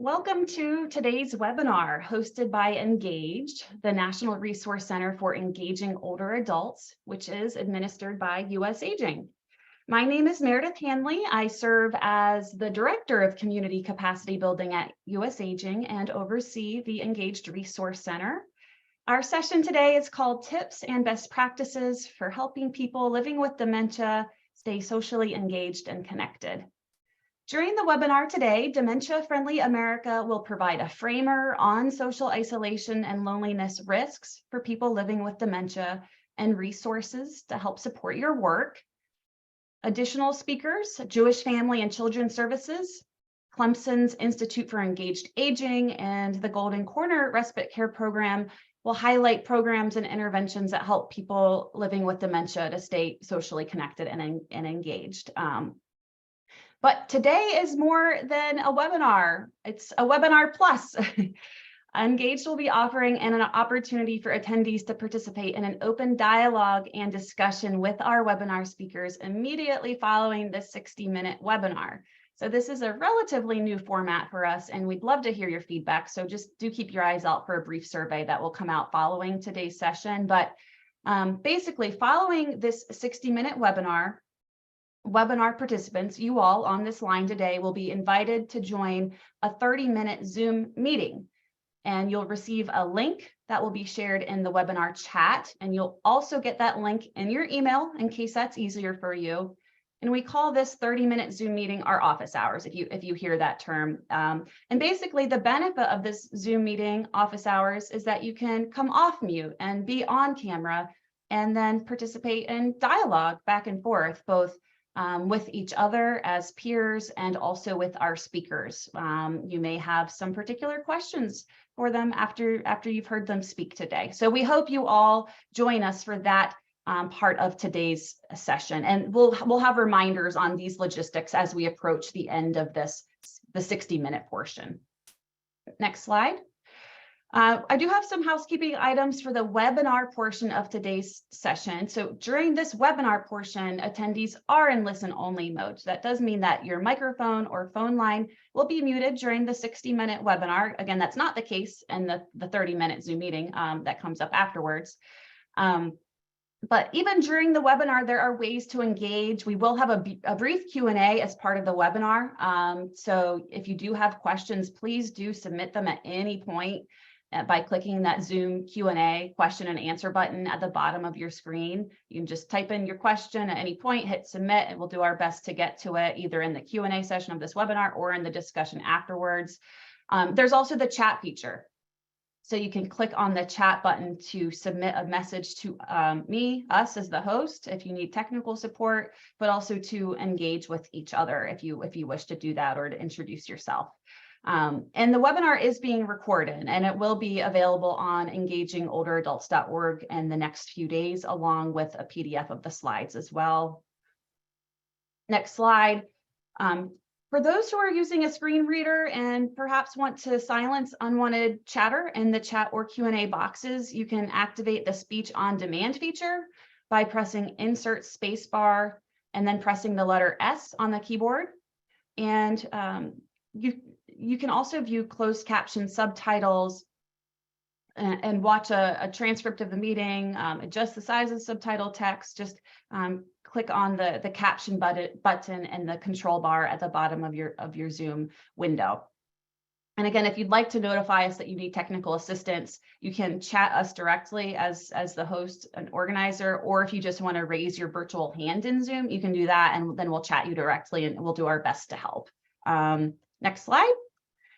Welcome to today's webinar hosted by Engaged, the National Resource Center for Engaging Older Adults, which is administered by US Aging. My name is Meredith Hanley. I serve as the Director of Community Capacity Building at US Aging and oversee the Engaged Resource Center. Our session today is called Tips and Best Practices for Helping People Living with Dementia Stay Socially Engaged and Connected. During the webinar today, Dementia Friendly America will provide a framer on social isolation and loneliness risks for people living with dementia and resources to help support your work. Additional speakers, Jewish Family and Children's Services, Clemson's Institute for Engaged Aging, and the Golden Corner Respite Care Program will highlight programs and interventions that help people living with dementia to stay socially connected and engaged. But today is more than a webinar. It's a webinar plus. Engaged will be offering an opportunity for attendees to participate in an open dialogue and discussion with our webinar speakers immediately following this 60-minute webinar. So this is a relatively new format for us, and we'd love to hear your feedback. So just do keep your eyes out for a brief survey that will come out following today's session. But basically, following this 60-minute webinar participants, you all on this line today, will be invited to join a 30-minute Zoom meeting. And you'll receive a link that will be shared in the webinar chat. And you'll also get that link in your email in case that's easier for you. And we call this 30-minute Zoom meeting our office hours, if you hear that term. And basically the benefit of this Zoom meeting, office hours, is that you can come off mute and be on camera and then participate in dialogue back and forth, both with each other as peers and also with our speakers. You may have some particular questions for them after you've heard them speak today. So we hope you all join us for that part of today's session. And we'll have reminders on these logistics as we approach the end of the 60-minute portion. Next slide. I do have some housekeeping items for the webinar portion of today's session. So during this webinar portion, attendees are in listen-only mode. So that does mean that your microphone or phone line will be muted during the 60-minute webinar. Again, that's not the case in the 30-minute Zoom meeting that comes up afterwards. But even during the webinar, there are ways to engage. We will have a brief Q&A as part of the webinar. So if you do have questions, please do submit them at any point by clicking that Zoom Q&A question and answer button at the bottom of your screen. You can just type in your question at any point, hit submit, and we'll do our best to get to it either in the Q&A session of this webinar or in the discussion afterwards. There's also the chat feature. So you can click on the chat button to submit a message to us as the host if you need technical support, but also to engage with each other if you wish to do that or to introduce yourself. And the webinar is being recorded and it will be available on engagingolderadults.org in the next few days, along with a PDF of the slides as well. Next slide. For those who are using a screen reader and perhaps want to silence unwanted chatter in the chat or Q&A boxes, you can activate the speech on demand feature by pressing insert spacebar and then pressing the letter S on the keyboard. And you can also view closed caption subtitles and watch a transcript of the meeting, adjust the size of subtitle text, just click on the caption button and the control bar at the bottom of your Zoom window. And again, if you'd like to notify us that you need technical assistance, you can chat us directly as the host and organizer, or if you just want to raise your virtual hand in Zoom, you can do that, and then we'll chat you directly and we'll do our best to help. Next slide.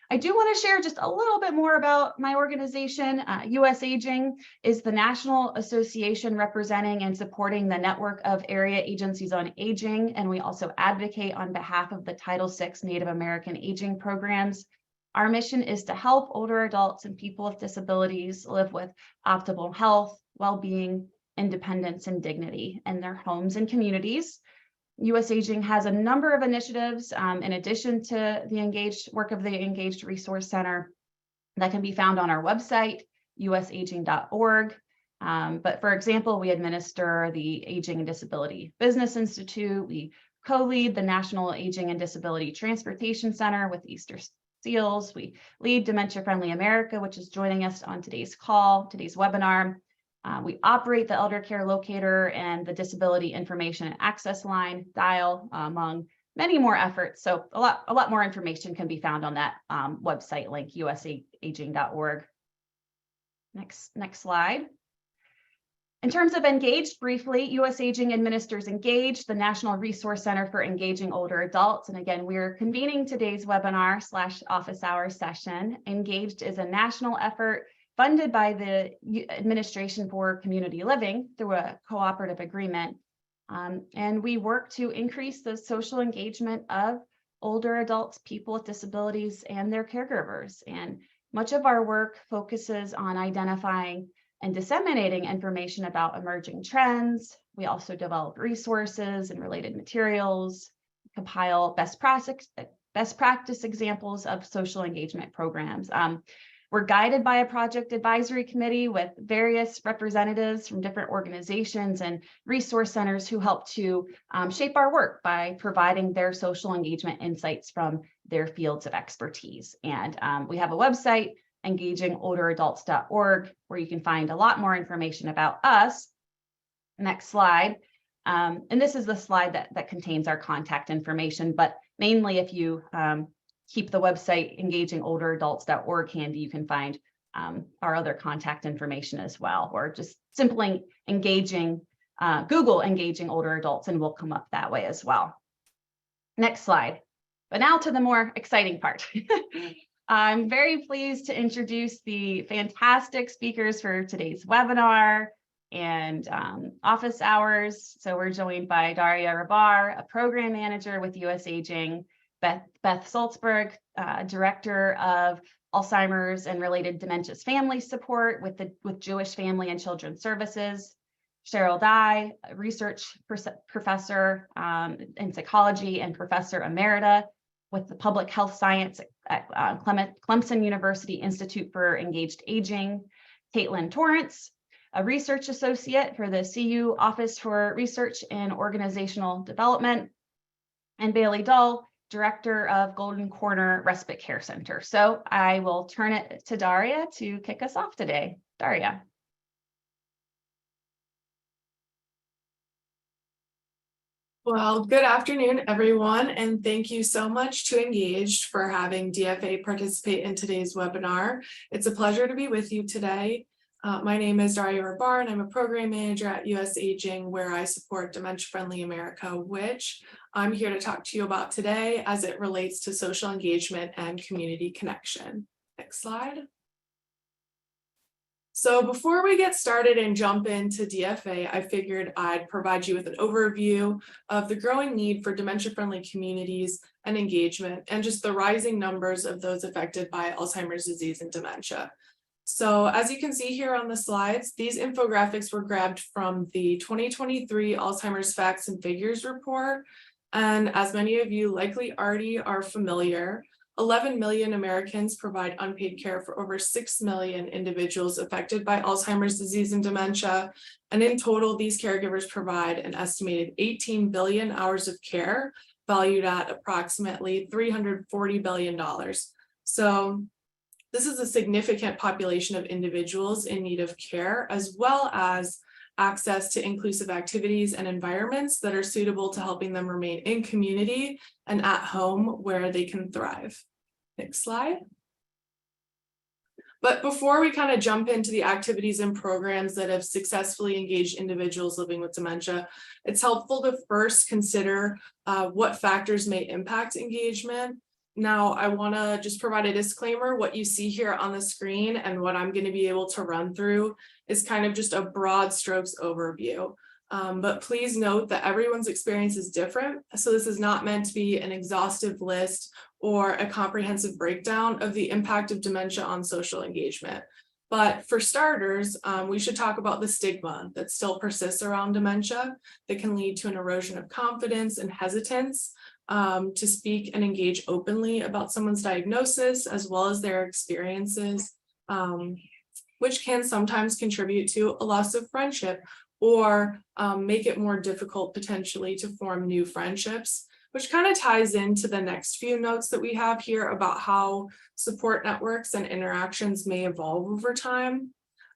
I do want to share just a little bit more about my organization. US Aging is the national association representing and supporting the network of area agencies on aging, and we also advocate on behalf of the Title VI Native American aging programs. Our mission is to help older adults and people with disabilities live with optimal health, well-being, independence, and dignity in their homes and communities. US Aging has a number of initiatives in addition to the work of the Engaged Resource Center that can be found on our website, usaging.org. But for example, we administer the Aging and Disability Business Institute. We co-lead the National Aging and Disability Transportation Center with SEALs. We lead Dementia Friendly America, which is joining us on today's call, today's webinar. We operate the Elder Care Locator and the Disability Information and Access Line dial, among many more efforts. So a lot more information can be found on that website link, usaging.org. Next slide. In terms of Engaged, briefly, US Aging administers Engaged, the National Resource Center for Engaging Older Adults. And again, we're convening today's webinar / office hours session. Engaged is a national effort funded by the Administration for Community Living through a cooperative agreement. And we work to increase the social engagement of older adults, people with disabilities, and their caregivers. And much of our work focuses on identifying and disseminating information about emerging trends. We also develop resources and related materials, compile best practice examples of social engagement programs. We're guided by a project advisory committee with various representatives from different organizations and resource centers who help to shape our work by providing their social engagement insights from their fields of expertise. And we have a website, engagingolderadults.org, where you can find a lot more information about us. Next slide. And this is the slide that contains our contact information, but mainly if you keep the website engagingolderadults.org handy, you can find our other contact information as well, or just simply Google engaging older adults and we'll come up that way as well. Next slide. But now to the more exciting part. I'm very pleased to introduce the fantastic speakers for today's webinar and office hours. So we're joined by Daria Rabar, a program manager with US Aging, Beth Salzberg, Director of Alzheimer's and related dementias family support with Jewish Family and Children's Services, Cheryl Dye, a research professor in psychology and professor emerita with the public health science at Clemson University Institute for Engaged Aging, Caitlin Torrance, a research associate for the CU Office for Research and Organizational Development, and Bailey Dull, Director of Golden Corner Respite Care Center. So I will turn it to Daria to kick us off today. Daria. Well, good afternoon, everyone, and thank you so much to Engaged for having DFA participate in today's webinar. It's a pleasure to be with you today. My name is Daria Rabar, and I'm a program manager at US Aging, where I support Dementia Friendly America, which I'm here to talk to you about today as it relates to social engagement and community connection. Next slide. So before we get started and jump into DFA, I figured I'd provide you with an overview of the growing need for dementia-friendly communities and engagement, and just the rising numbers of those affected by Alzheimer's disease and dementia. So as you can see here on the slides, these infographics were grabbed from the 2023 Alzheimer's Facts and Figures report. And as many of you likely already are familiar, 11 million Americans provide unpaid care for over 6 million individuals affected by Alzheimer's disease and dementia. And in total, these caregivers provide an estimated 18 billion hours of care, valued at approximately $340 billion. So this is a significant population of individuals in need of care, as well as access to inclusive activities and environments that are suitable to helping them remain in community and at home where they can thrive. Next slide. But before we kind of jump into the activities and programs that have successfully engaged individuals living with dementia, it's helpful to first consider what factors may impact engagement. Now, I want to just provide a disclaimer. What you see here on the screen and what I'm going to be able to run through is kind of just a broad strokes overview. But please note that everyone's experience is different. So this is not meant to be an exhaustive list or a comprehensive breakdown of the impact of dementia on social engagement. But for starters, we should talk about the stigma that still persists around dementia that can lead to an erosion of confidence and hesitance to speak and engage openly about someone's diagnosis as well as their experiences, which can sometimes contribute to a loss of friendship or make it more difficult potentially to form new friendships. which kind of ties into the next few notes that we have here about how support networks and interactions may evolve over time.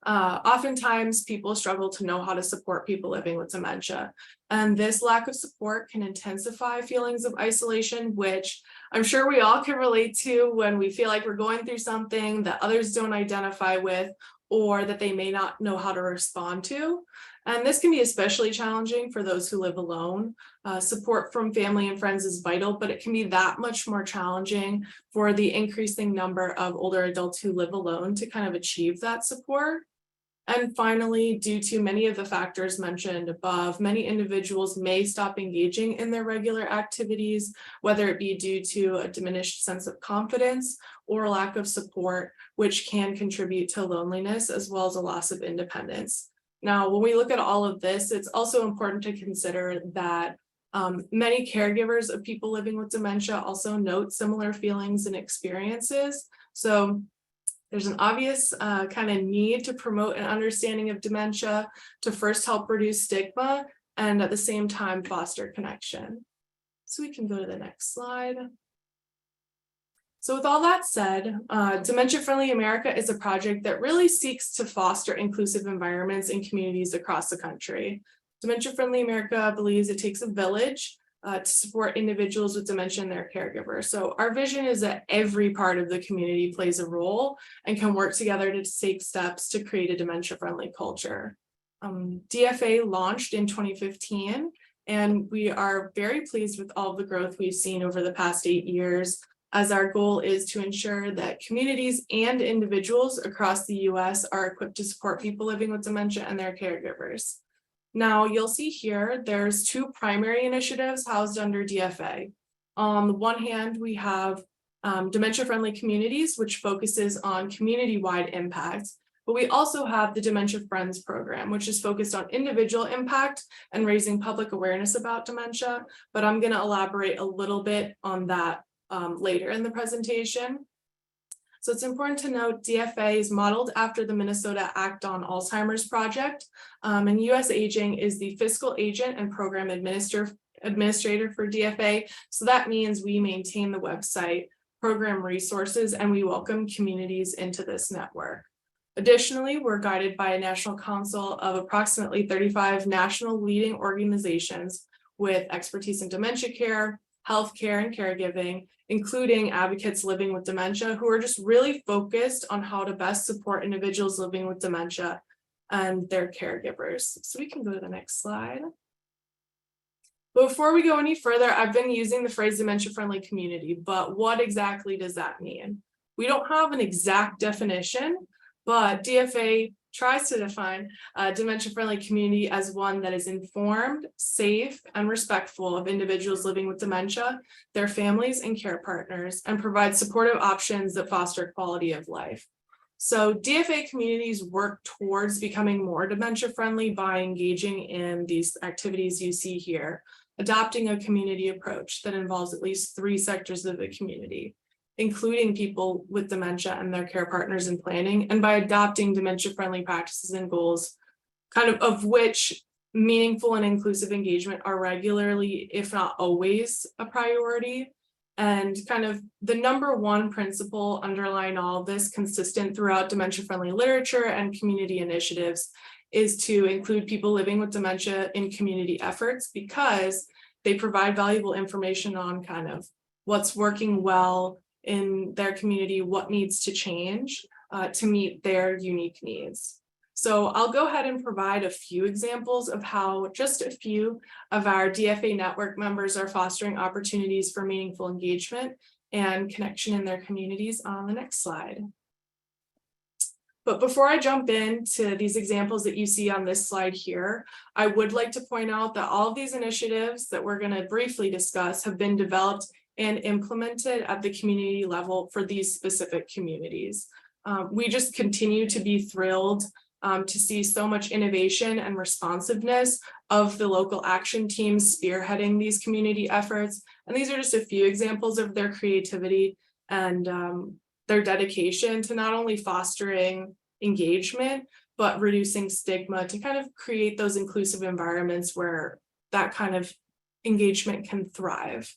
Oftentimes people struggle to know how to support people living with dementia, and this lack of support can intensify feelings of isolation, which I'm sure we all can relate to when we feel like we're going through something that others don't identify with or that they may not know how to respond to. And this can be especially challenging for those who live alone. Support from family and friends is vital, but it can be that much more challenging for the increasing number of older adults who live alone to kind of achieve that support. And finally, due to many of the factors mentioned above, many individuals may stop engaging in their regular activities, whether it be due to a diminished sense of confidence or lack of support, which can contribute to loneliness as well as a loss of independence. Now, when we look at all of this, it's also important to consider that many caregivers of people living with dementia also note similar feelings and experiences. So there's an obvious kind of need to promote an understanding of dementia to first help reduce stigma and at the same time foster connection. So we can go to the next slide. So with all that said, Dementia Friendly America is a project that really seeks to foster inclusive environments in communities across the country. Dementia Friendly America believes it takes a village to support individuals with dementia and their caregivers. So our vision is that every part of the community plays a role and can work together to take steps to create a dementia-friendly culture. DFA launched in 2015, and we are very pleased with all the growth we've seen over the past 8 years, as our goal is to ensure that communities and individuals across the US are equipped to support people living with dementia and their caregivers. Now, you'll see here, there's 2 primary initiatives housed under DFA. On the one hand, we have Dementia Friendly Communities, which focuses on community-wide impact, but we also have the Dementia Friends program, which is focused on individual impact and raising public awareness about dementia, but I'm going to elaborate a little bit on that later in the presentation. So it's important to note DFA is modeled after the Minnesota Act on Alzheimer's project, and US Aging is the fiscal agent and program administrator for DFA. So that means we maintain the website, program resources, and we welcome communities into this network. Additionally, we're guided by a national council of approximately 35 national leading organizations with expertise in dementia care, healthcare, and caregiving, including advocates living with dementia who are just really focused on how to best support individuals living with dementia and their caregivers. So we can go to the next slide. But before we go any further, I've been using the phrase dementia-friendly community, but what exactly does that mean? We don't have an exact definition, but DFA tries to define a dementia-friendly community as one that is informed, safe, and respectful of individuals living with dementia, their families and care partners, and provide supportive options that foster quality of life. So DFA communities work towards becoming more dementia-friendly by engaging in these activities you see here, adopting a community approach that involves at least 3 sectors of the community, including people with dementia and their care partners in planning, and by adopting dementia-friendly practices and goals, kind of which meaningful and inclusive engagement are regularly, if not always, a priority. And kind of the number 1 principle underlying all of this, consistent throughout dementia-friendly literature and community initiatives, is to include people living with dementia in community efforts because they provide valuable information on kind of what's working well in their community, what needs to change to meet their unique needs. So I'll go ahead and provide a few examples of how just a few of our DFA network members are fostering opportunities for meaningful engagement and connection in their communities on the next slide. But before I jump into these examples that you see on this slide here, I would like to point out that all of these initiatives that we're going to briefly discuss have been developed and implemented at the community level for these specific communities. We just continue to be thrilled to see so much innovation and responsiveness of the local action teams spearheading these community efforts. And these are just a few examples of their creativity and their dedication to not only fostering engagement, but reducing stigma to kind of create those inclusive environments where that kind of engagement can thrive.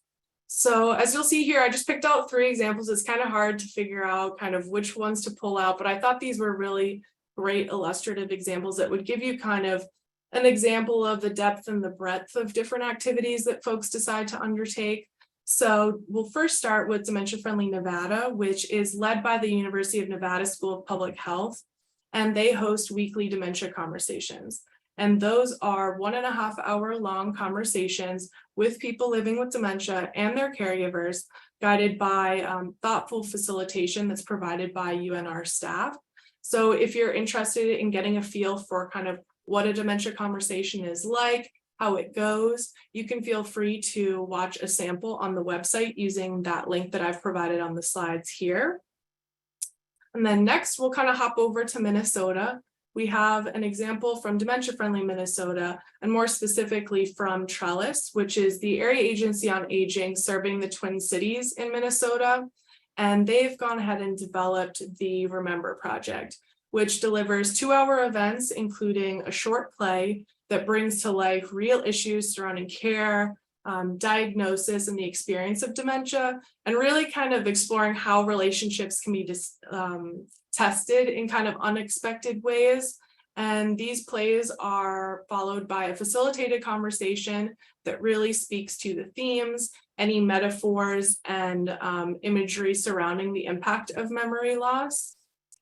So as you'll see here, I just picked out 3 examples. It's kind of hard to figure out kind of which ones to pull out, but I thought these were really great illustrative examples that would give you kind of an example of the depth and the breadth of different activities that folks decide to undertake. So we'll first start with Dementia Friendly Nevada, which is led by the University of Nevada School of Public Health, and they host weekly dementia conversations. And those are 1.5 hour long conversations with people living with dementia and their caregivers, guided by thoughtful facilitation that's provided by UNR staff. So if you're interested in getting a feel for kind of what a dementia conversation is like, how it goes, you can feel free to watch a sample on the website using that link that I've provided on the slides here. And then next, we'll kind of hop over to Minnesota. We have an example from Dementia Friendly Minnesota, and more specifically from Trellis, which is the area agency on aging serving the Twin Cities in Minnesota. And they've gone ahead and developed the Remember Project, which delivers 2-hour events, including a short play that brings to life real issues surrounding care, diagnosis, and the experience of dementia, and really kind of exploring how relationships can be tested in kind of unexpected ways. And these plays are followed by a facilitated conversation that really speaks to the themes, any metaphors, and imagery surrounding the impact of memory loss.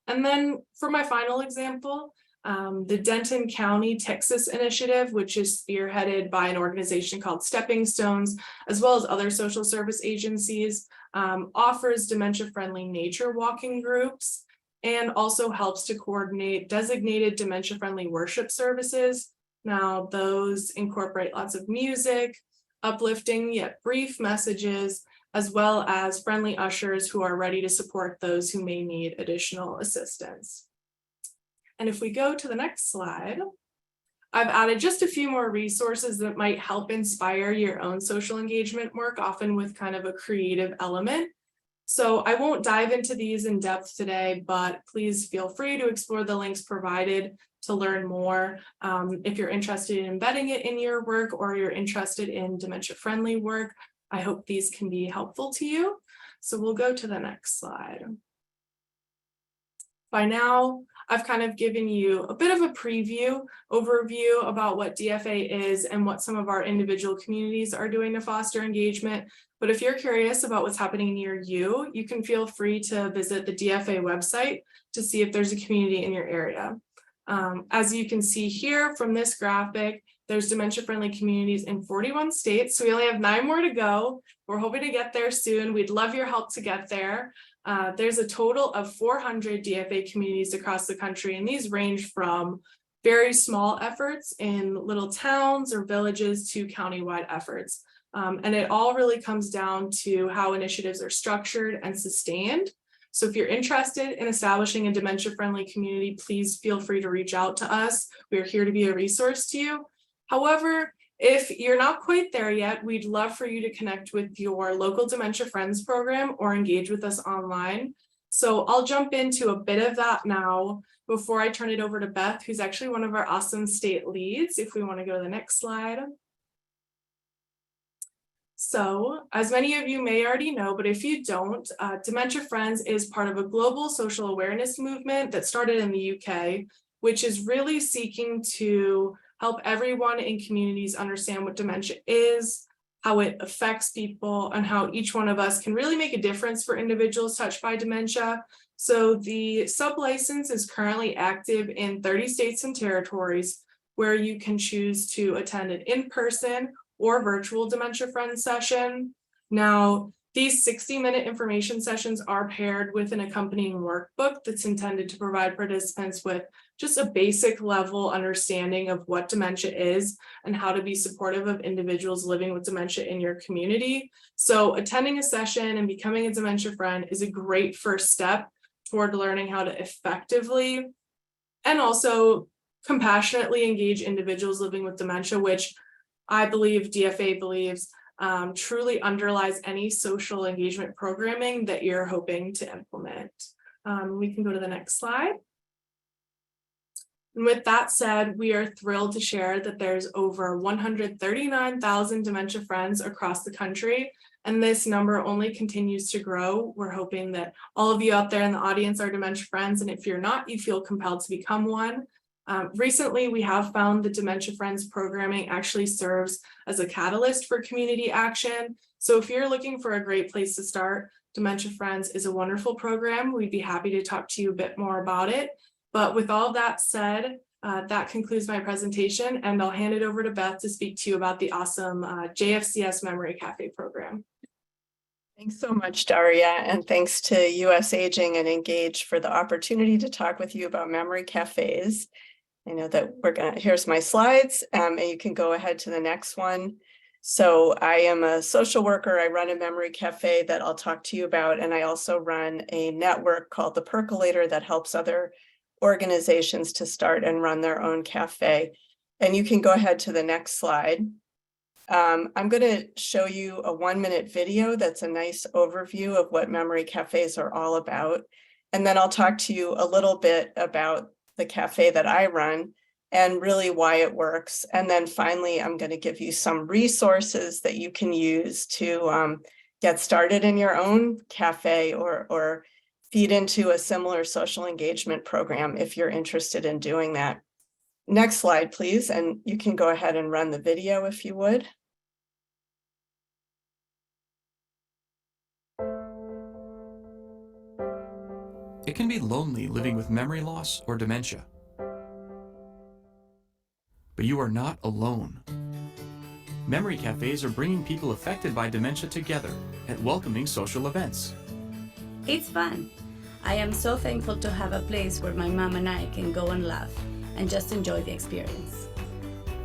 And then for my final example, the Denton County Texas Initiative, which is spearheaded by an organization called Stepping Stones, as well as other social service agencies, offers dementia-friendly nature walking groups, and also helps to coordinate designated dementia-friendly worship services. Now, those incorporate lots of music, uplifting yet brief messages, as well as friendly ushers who are ready to support those who may need additional assistance. And if we go to the next slide, I've added just a few more resources that might help inspire your own social engagement work, often with kind of a creative element. So I won't dive into these in depth today, but please feel free to explore the links provided to learn more. If you're interested in embedding it in your work, or you're interested in dementia-friendly work, I hope these can be helpful to you. So we'll go to the next slide. By now, I've kind of given you a bit of a overview about what DFA is and what some of our individual communities are doing to foster engagement. But if you're curious about what's happening near you, you can feel free to visit the DFA website to see if there's a community in your area. As you can see here from this graphic, there's dementia-friendly communities in 41 states. So we only have 9 more to go. We're hoping to get there soon. We'd love your help to get there. There's a total of 400 DFA communities across the country, and these range from very small efforts in little towns or villages to countywide efforts. And it all really comes down to how initiatives are structured and sustained. So if you're interested in establishing a dementia-friendly community, please feel free to reach out to us. We're here to be a resource to you. However, if you're not quite there yet, we'd love for you to connect with your local Dementia Friends program or engage with us online. So I'll jump into a bit of that now before I turn it over to Beth, who's actually one of our awesome state leads, if we want to go to the next slide. So, as many of you may already know, but if you don't, Dementia Friends is part of a global social awareness movement that started in the UK, which is really seeking to help everyone in communities understand what dementia is, how it affects people, and how each one of us can really make a difference for individuals touched by dementia. So the sub-license is currently active in 30 states and territories, where you can choose to attend an in-person or virtual Dementia Friends session. Now, these 60-minute information sessions are paired with an accompanying workbook that's intended to provide participants with just a basic level understanding of what dementia is and how to be supportive of individuals living with dementia in your community. So attending a session and becoming a dementia friend is a great first step toward learning how to effectively and also compassionately engage individuals living with dementia, which I believe DFA believes truly underlies any social engagement programming that you're hoping to implement. We can go to the next slide. And with that said, we are thrilled to share that there's over 139,000 dementia friends across the country, and this number only continues to grow. We're hoping that all of you out there in the audience are dementia friends, and if you're not, you feel compelled to become one. Recently, we have found the Dementia Friends programming actually serves as a catalyst for community action. So if you're looking for a great place to start, Dementia Friends is a wonderful program. We'd be happy to talk to you a bit more about it. But with all that said, that concludes my presentation, and I'll hand it over to Beth to speak to you about the awesome JFCS Memory Cafe program. Thanks so much, Daria, and thanks to US Aging and Engage for the opportunity to talk with you about memory cafes. I know that here's my slides, and you can go ahead to the next one. So I am a social worker. I run a memory cafe that I'll talk to you about, and I also run a network called The Percolator that helps other organizations to start and run their own cafe. And you can go ahead to the next slide. I'm going to show you a 1-minute video that's a nice overview of what memory cafes are all about. And then I'll talk to you a little bit about the cafe that I run and really why it works. And then finally, I'm going to give you some resources that you can use to get started in your own cafe or feed into a similar social engagement program if you're interested in doing that. Next slide, please. And you can go ahead and run the video if you would. It can be lonely living with memory loss or dementia. But you are not alone. Memory cafes are bringing people affected by dementia together at welcoming social events. It's fun. I am so thankful to have a place where my mom and I can go and laugh and just enjoy the experience.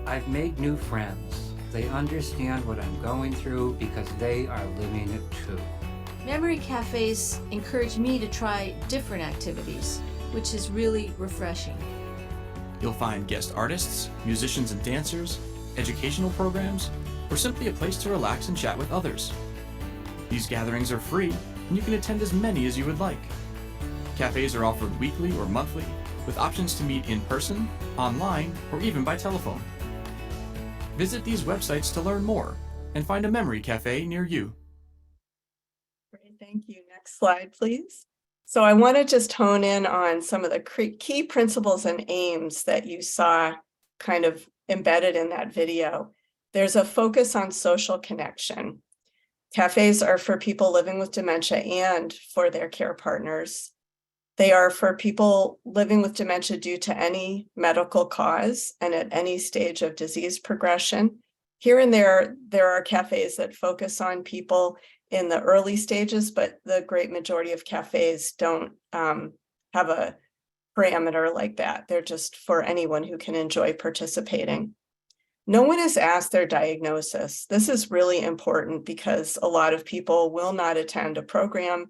I've made new friends. They understand what I'm going through because they are living it too. Memory cafes encourage me to try different activities, which is really refreshing. You'll find guest artists, musicians and dancers, educational programs, or simply a place to relax and chat with others. These gatherings are free, and you can attend as many as you would like. Cafes are offered weekly or monthly, with options to meet in person, online, or even by telephone. Visit these websites to learn more and find a memory cafe near you. Great, thank you. Next slide, please. So I want to just hone in on some of the key principles and aims that you saw kind of embedded in that video. There's a focus on social connection. Cafes are for people living with dementia and for their care partners. They are for people living with dementia due to any medical cause and at any stage of disease progression. Here and there are cafes that focus on people in the early stages, but the great majority of cafes don't have a parameter like that. They're just for anyone who can enjoy participating. No one is asked their diagnosis. This is really important because a lot of people will not attend a program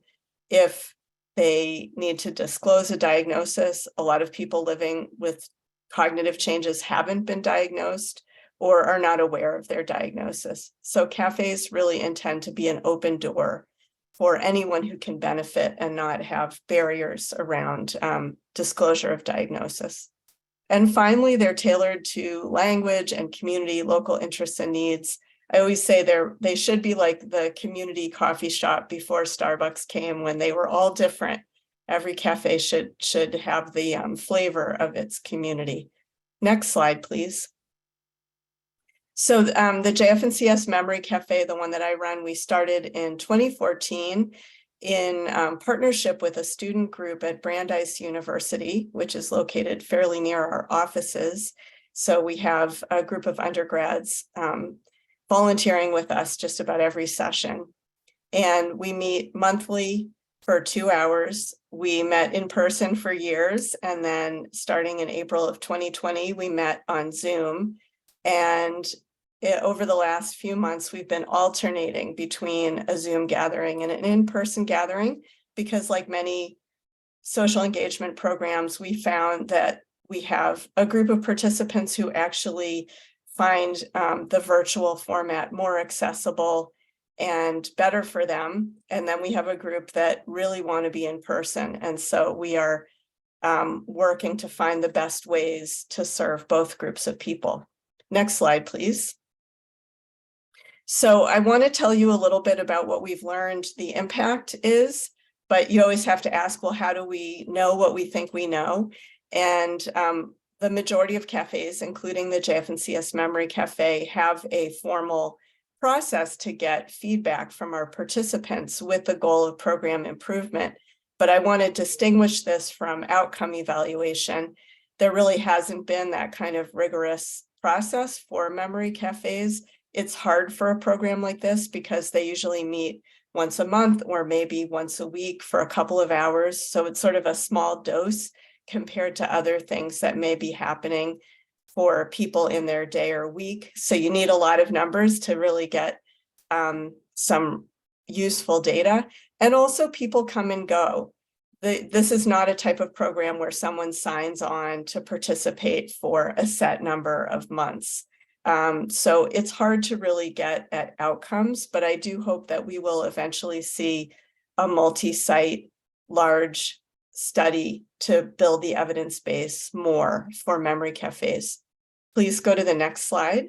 if they need to disclose a diagnosis. A lot of people living with cognitive changes haven't been diagnosed or are not aware of their diagnosis. So cafes really intend to be an open door for anyone who can benefit and not have barriers around disclosure of diagnosis. And finally, they're tailored to language and community, local interests and needs. I always say they should be like the community coffee shop before Starbucks came, when they were all different. Every cafe should have the flavor of its community. Next slide, please. So the JFNCS Memory Cafe, the one that I run, we started in 2014 in partnership with a student group at Brandeis University, which is located fairly near our offices. So we have a group of undergrads volunteering with us just about every session. And we meet monthly for 2 hours. We met in person for years. And then starting in April of 2020, we met on Zoom. And over the last few months, we've been alternating between a Zoom gathering and an in-person gathering, because like many social engagement programs, we found that we have a group of participants who actually find the virtual format more accessible and better for them. And then we have a group that really want to be in person. And so we are working to find the best ways to serve both groups of people. Next slide, please. So I want to tell you a little bit about what we've learned the impact is, but you always have to ask, well, how do we know what we think we know? And the majority of cafes, including the JF&CS Memory Cafe, have a formal process to get feedback from our participants with the goal of program improvement. But I want to distinguish this from outcome evaluation. There really hasn't been that kind of rigorous process for memory cafes. It's hard for a program like this because they usually meet once a month or maybe once a week for a couple of hours. So it's sort of a small dose compared to other things that may be happening for people in their day or week. So you need a lot of numbers to really get some useful data. And also people come and go. This is not a type of program where someone signs on to participate for a set number of months. So it's hard to really get at outcomes, but I do hope that we will eventually see a multi-site large study to build the evidence base more for memory cafes. Please go to the next slide.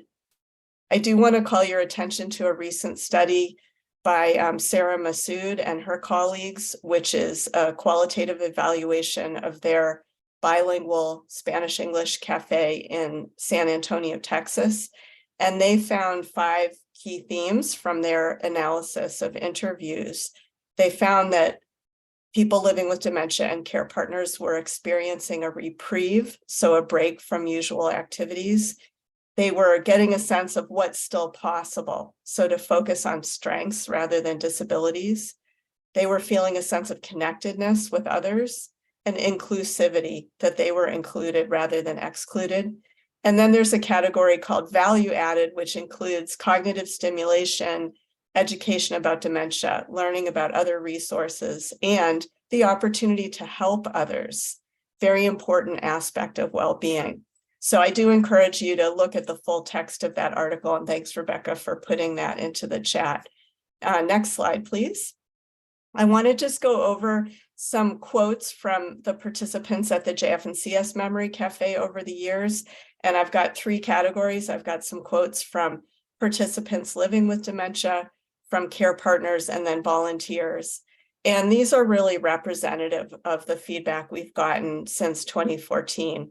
I do want to call your attention to a recent study by Sarah Massoud and her colleagues, which is a qualitative evaluation of their bilingual Spanish-English cafe in San Antonio, Texas. And they found 5 key themes from their analysis of interviews. They found that people living with dementia and care partners were experiencing a reprieve, so a break from usual activities. They were getting a sense of what's still possible, so to focus on strengths rather than disabilities. They were feeling a sense of connectedness with others and inclusivity, that they were included rather than excluded. And then there's a category called value added, which includes cognitive stimulation, education about dementia, learning about other resources, and the opportunity to help others. Very important aspect of well-being. So I do encourage you to look at the full text of that article, and thanks, Rebecca, for putting that into the chat. Next slide, please. I want to just go over some quotes from the participants at the JF&CS Memory Cafe over the years. And I've got 3 categories. I've got some quotes from participants living with dementia, from care partners, and then volunteers. And these are really representative of the feedback we've gotten since 2014.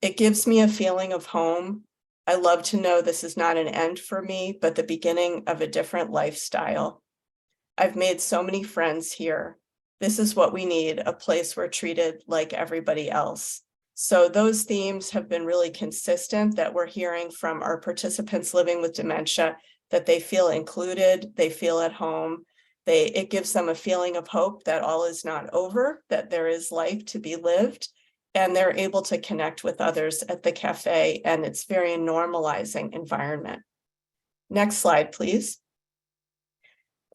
It gives me a feeling of home. I love to know this is not an end for me, but the beginning of a different lifestyle. I've made so many friends here. This is what we need, a place we're treated like everybody else. So those themes have been really consistent, that we're hearing from our participants living with dementia, that they feel included, they feel at home. It gives them a feeling of hope that all is not over, that there is life to be lived, and they're able to connect with others at the cafe, and it's very normalizing environment. Next slide, please.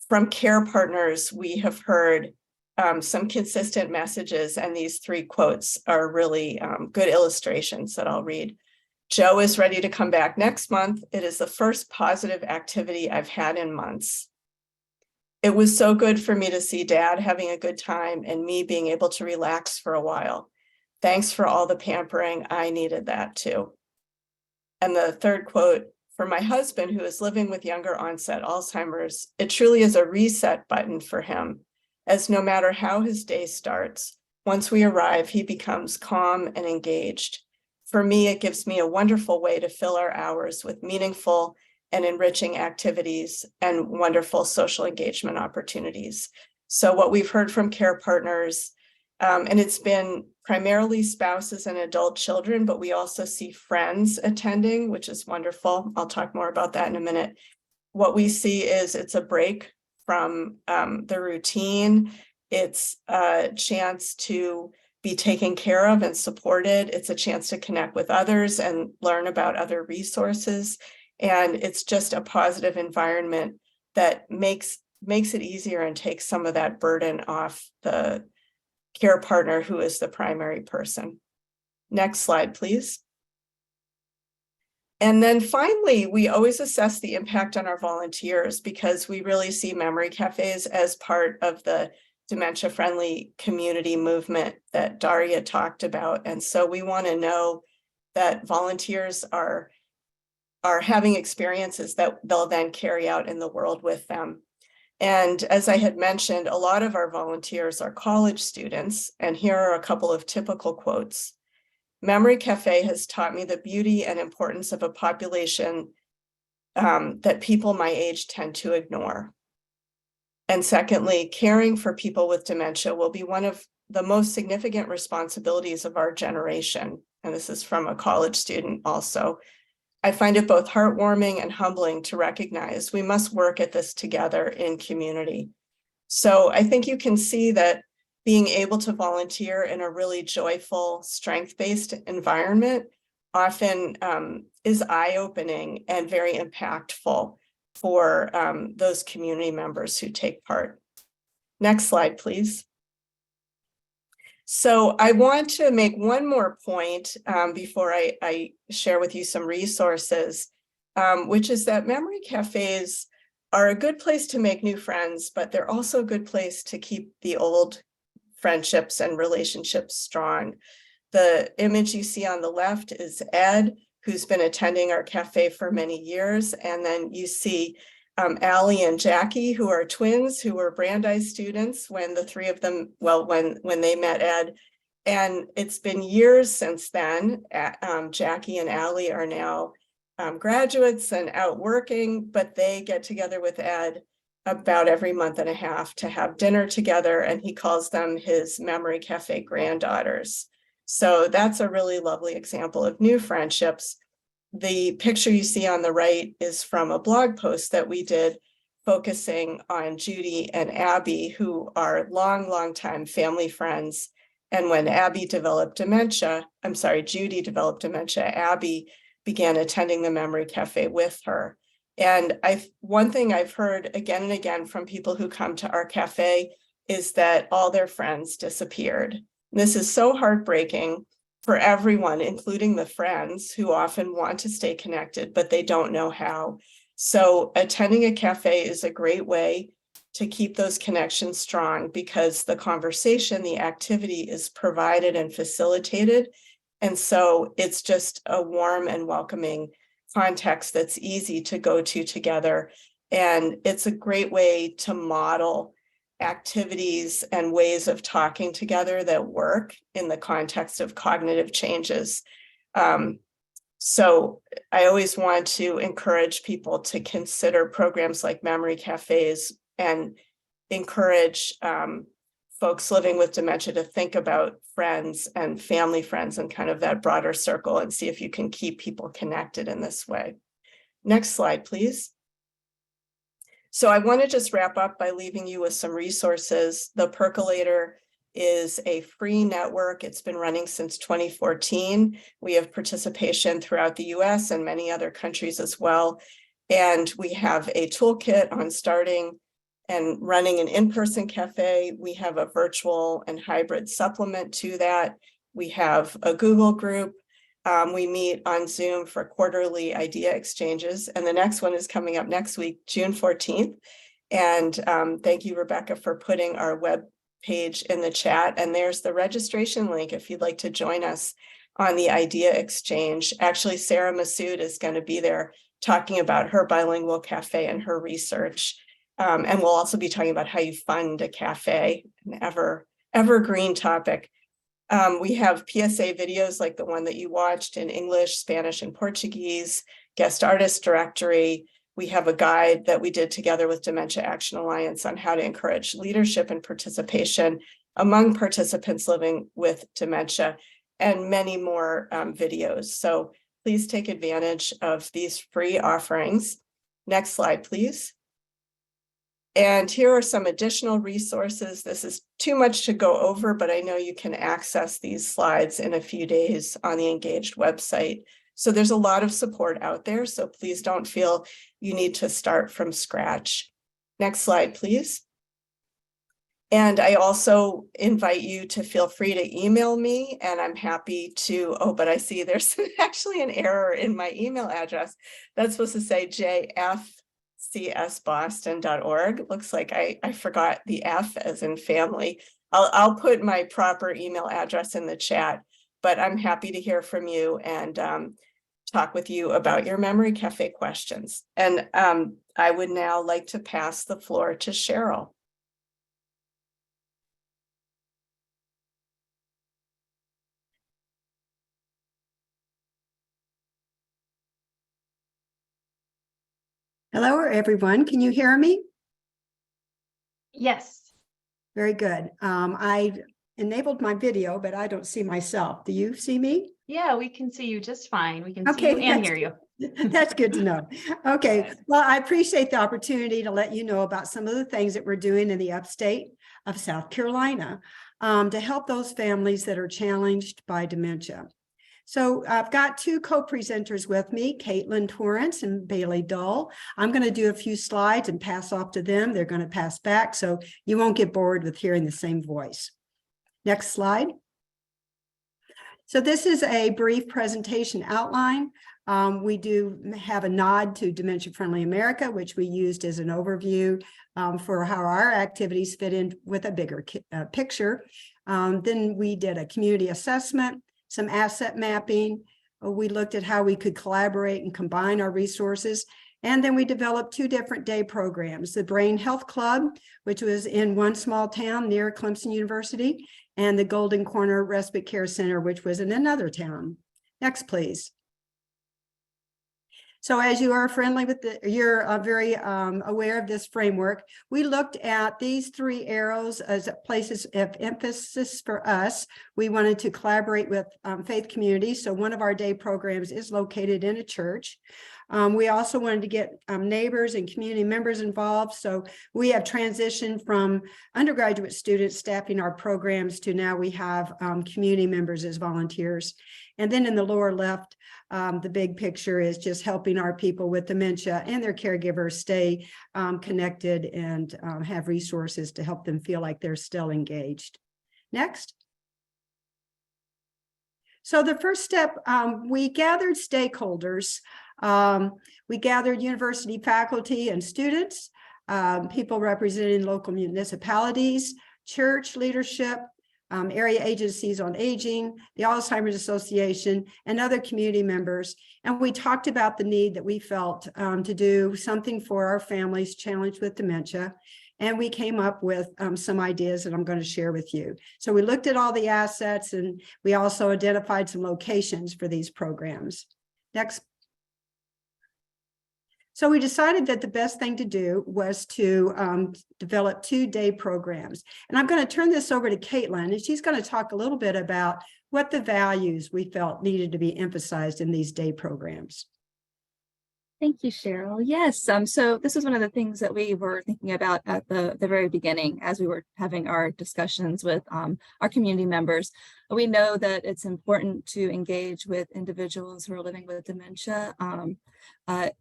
From care partners, we have heard some consistent messages, and these 3 quotes are really good illustrations that I'll read. Joe is ready to come back next month. It is the first positive activity I've had in months. It was so good for me to see Dad having a good time and me being able to relax for a while. Thanks for all the pampering. I needed that too. And the 3rd quote, for my husband, who is living with younger onset Alzheimer's, it truly is a reset button for him, as no matter how his day starts, once we arrive, he becomes calm and engaged. For me, it gives me a wonderful way to fill our hours with meaningful and enriching activities and wonderful social engagement opportunities. So what we've heard from care partners, and it's been primarily spouses and adult children, but we also see friends attending, which is wonderful. I'll talk more about that in a minute. What we see is it's a break from the routine. It's a chance to be taken care of and supported. It's a chance to connect with others and learn about other resources. And it's just a positive environment that makes it easier and takes some of that burden off the care partner who is the primary person. Next slide, please. And then finally, we always assess the impact on our volunteers, because we really see memory cafes as part of the dementia friendly community movement that Daria talked about. And so we want to know that volunteers are having experiences that they'll then carry out in the world with them. And as I had mentioned, a lot of our volunteers are college students, and here are a couple of typical quotes. Memory Cafe has taught me the beauty and importance of a population that people my age tend to ignore. And secondly, caring for people with dementia will be one of the most significant responsibilities of our generation. And this is from a college student also. I find it both heartwarming and humbling to recognize we must work at this together in community. So I think you can see that being able to volunteer in a really joyful, strength-based environment often is eye-opening and very impactful for those community members who take part. Next slide, please. So I want to make one more point before I share with you some resources, which is that memory cafes are a good place to make new friends, but they're also a good place to keep the old friendships and relationships strong. The image you see on the left is Ed, who's been attending our cafe for many years. And then you see Allie and Jackie, who are twins, who were Brandeis students when the three of them, well, when they met Ed. And it's been years since then. Jackie and Allie are now graduates and out working, but they get together with Ed about every month and a half to have dinner together, and he calls them his Memory Cafe granddaughters. So that's a really lovely example of new friendships. The picture you see on the right is from a blog post that we did focusing on Judy and Abby, who are long time family friends. And when Judy developed dementia, Abby began attending the Memory Cafe with her. And one thing I've heard again and again from people who come to our cafe is that all their friends disappeared. This is so heartbreaking for everyone, including the friends who often want to stay connected, but they don't know how. So attending a cafe is a great way to keep those connections strong because the conversation, the activity is provided and facilitated. And so it's just a warm and welcoming context that's easy to go to together. And it's a great way to model activities and ways of talking together that work in the context of cognitive changes. So I always want to encourage people to consider programs like memory cafes and encourage folks living with dementia to think about friends and family friends and kind of that broader circle and see if you can keep people connected in this way. Next slide, please. So I want to just wrap up by leaving you with some resources. The Percolator is a free network. It's been running since 2014. We have participation throughout the US and many other countries as well. And we have a toolkit on starting and running an in-person cafe. We have a virtual and hybrid supplement to that. We have a Google group. We meet on Zoom for quarterly idea exchanges. And the next one is coming up next week, June 14th. And thank you, Rebecca, for putting our web page in the chat. And there's the registration link if you'd like to join us on the idea exchange. Actually, Sarah Massoud is going to be there talking about her bilingual cafe and her research. And we'll also be talking about how you fund a cafe, an evergreen topic. We have PSA videos like the one that you watched in English, Spanish, and Portuguese, guest artist directory. We have a guide that we did together with Dementia Action Alliance on how to encourage leadership and participation among participants living with dementia, and many more videos. So please take advantage of these free offerings. Next slide, please. And here are some additional resources. This is too much to go over, but I know you can access these slides in a few days on the Engaged website. So there's a lot of support out there, so please don't feel you need to start from scratch. Next slide, please. And I also invite you to feel free to email me, and I'm happy to, oh, but I see there's actually an error in my email address. That's supposed to say csboston.org. Looks like I forgot the F as in family. I'll put my proper email address in the chat, but I'm happy to hear from you and talk with you about your Memory Cafe questions. And I would now like to pass the floor to Cheryl. Hello, everyone. Can you hear me? Yes. Very good. I enabled my video, but I don't see myself. Do you see me? Yeah, we can see you just fine. We can see Okay, you and hear you. That's good to know. Okay, well, I appreciate the opportunity to let you know about some of the things that we're doing in the upstate of South Carolina to help those families that are challenged by dementia. So I've got two co-presenters with me, Caitlin Torrance and Bailey Dull. I'm going to do a few slides and pass off to them. They're going to pass back, so you won't get bored with hearing the same voice. Next slide. So this is a brief presentation outline. We do have a nod to Dementia Friendly America, which we used as an overview for how our activities fit in with a bigger picture. Then we did a community assessment, some asset mapping. We looked at how we could collaborate and combine our resources. And then we developed two different day programs, the Brain Health Club, which was in one small town near Clemson University, and the Golden Corner Respite Care Center, which was in another town. Next, please. So as you are friendly with you're very aware of this framework, we looked at these three arrows as places of emphasis for us. We wanted to collaborate with faith communities. So one of our day programs is located in a church. We also wanted to get neighbors and community members involved. So we have transitioned from undergraduate students staffing our programs to now we have community members as volunteers. And then in the lower left, the big picture is just helping our people with dementia and their caregivers stay connected and have resources to help them feel like they're still engaged. Next. So the first step, we gathered stakeholders. We gathered university faculty and students, people representing local municipalities, church leadership, area agencies on aging, the Alzheimer's Association, and other community members. And we talked about the need that we felt to do something for our families challenged with dementia. And we came up with some ideas that I'm going to share with you. So we looked at all the assets, and we also identified some locations for these programs. Next. So we decided that the best thing to do was to develop 2-day programs. And I'm going to turn this over to Caitlin, and she's going to talk a little bit about what the values we felt needed to be emphasized in these day programs. Thank you, Cheryl. Yes, so this was one of the things that we were thinking about at the very beginning as we were having our discussions with our community members. We know that it's important to engage with individuals who are living with dementia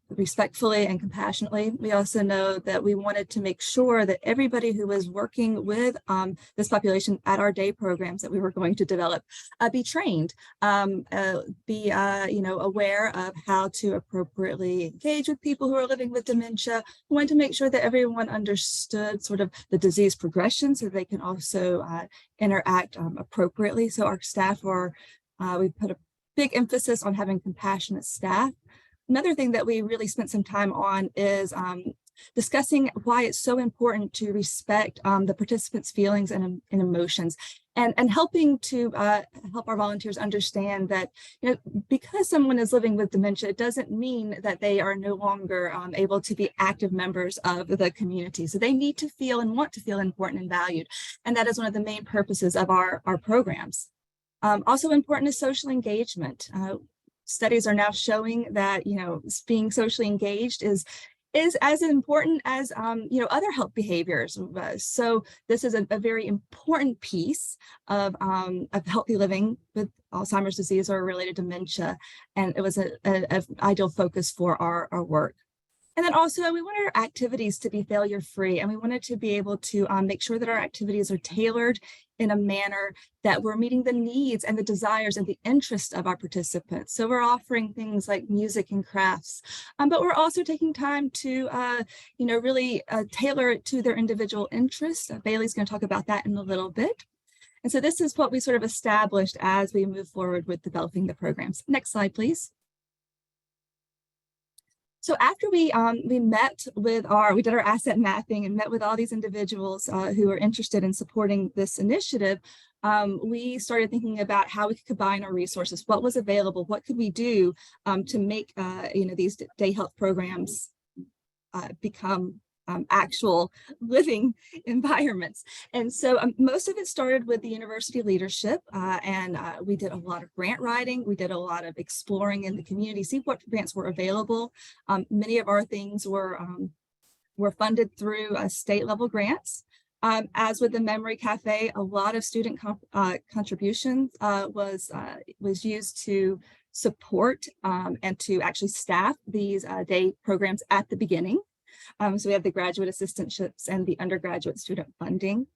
respectfully and compassionately. We also know that we wanted to make sure that everybody who was working with this population at our day programs that we were going to develop be trained, be aware of how to appropriately engage with people who are living with dementia. We wanted to make sure that everyone understood sort of the disease progression so they can also interact appropriately. So our staff we put a big emphasis on having compassionate staff. Another thing that we really spent some time on is discussing why it's so important to respect the participants' feelings and emotions, and helping to help our volunteers understand that, because someone is living with dementia, it doesn't mean that they are no longer able to be active members of the community. So they need to feel and want to feel important and valued. And that is one of the main purposes of our programs. Also important is social engagement. Studies are now showing that, being socially engaged is as important as, other health behaviors. So this is a very important piece of healthy living with Alzheimer's disease or related dementia. And it was an ideal focus for our work. And then also we wanted our activities to be failure free, and we wanted to be able to make sure that our activities are tailored in a manner that we're meeting the needs and the desires and the interests of our participants. So we're offering things like music and crafts, but we're also taking time to really tailor it to their individual interests. Bailey's going to talk about that in a little bit. And so this is what we sort of established as we move forward with developing the programs. Next slide, please. So after we met with we did our asset mapping and met with all these individuals who are interested in supporting this initiative, we started thinking about how we could combine our resources, what was available, what could we do to make these day health programs become actual living environments. And so most of it started with the university leadership, and we did a lot of grant writing. We did a lot of exploring in the community, see what grants were available. Many of our things were funded through state level grants. As with the Memory Cafe, a lot of student contributions was used to support and to actually staff these day programs at the beginning. So we have the graduate assistantships and the undergraduate student funding.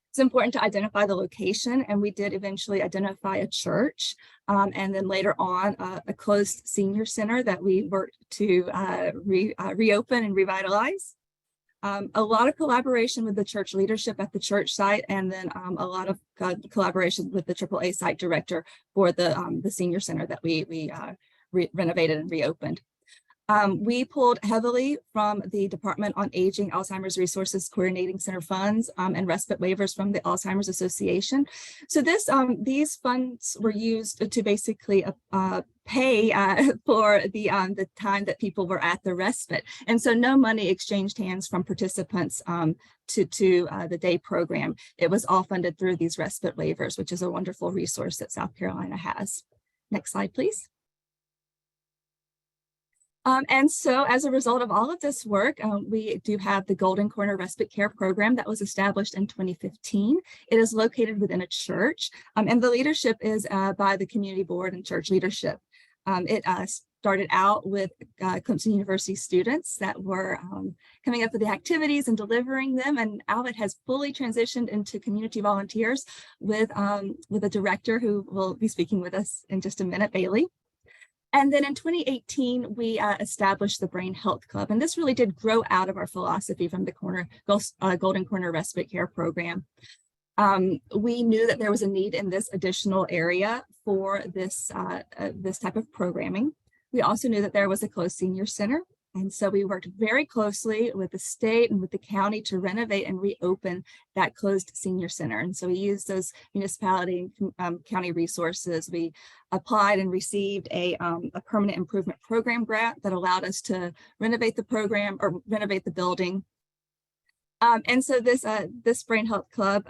It's important to identify the location, and we did eventually identify a church, and then later on a closed senior center that we worked to reopen and revitalize. A lot of collaboration with the church leadership at the church site, and then a lot of collaboration with the AAA site director for the senior center that we renovated and reopened. We pulled heavily from the Department on Aging Alzheimer's Resources Coordinating Center funds and respite waivers from the Alzheimer's Association. So these funds were used to basically pay for the time that people were at the respite. And so no money exchanged hands from participants to the day program. It was all funded through these respite waivers, which is a wonderful resource that South Carolina has. Next slide, please. And so as a result of all of this work, we do have the Golden Corner Respite Care Program that was established in 2015. It is located within a church, and the leadership is by the community board and church leadership. It started out with Clemson University students that were coming up with the activities and delivering them, and now it has fully transitioned into community volunteers with a director who will be speaking with us in just a minute, Bailey. And then in 2018, we established the Brain Health Club. And this really did grow out of our philosophy from the Golden Corner Respite Care Program. We knew that there was a need in this additional area for this type of programming. We also knew that there was a closed senior center. And so we worked very closely with the state and with the county to renovate and reopen that closed senior center. And so we used those municipality and county resources. We applied and received a permanent improvement program grant that allowed us to renovate the program or renovate the building. And so this Brain Health Club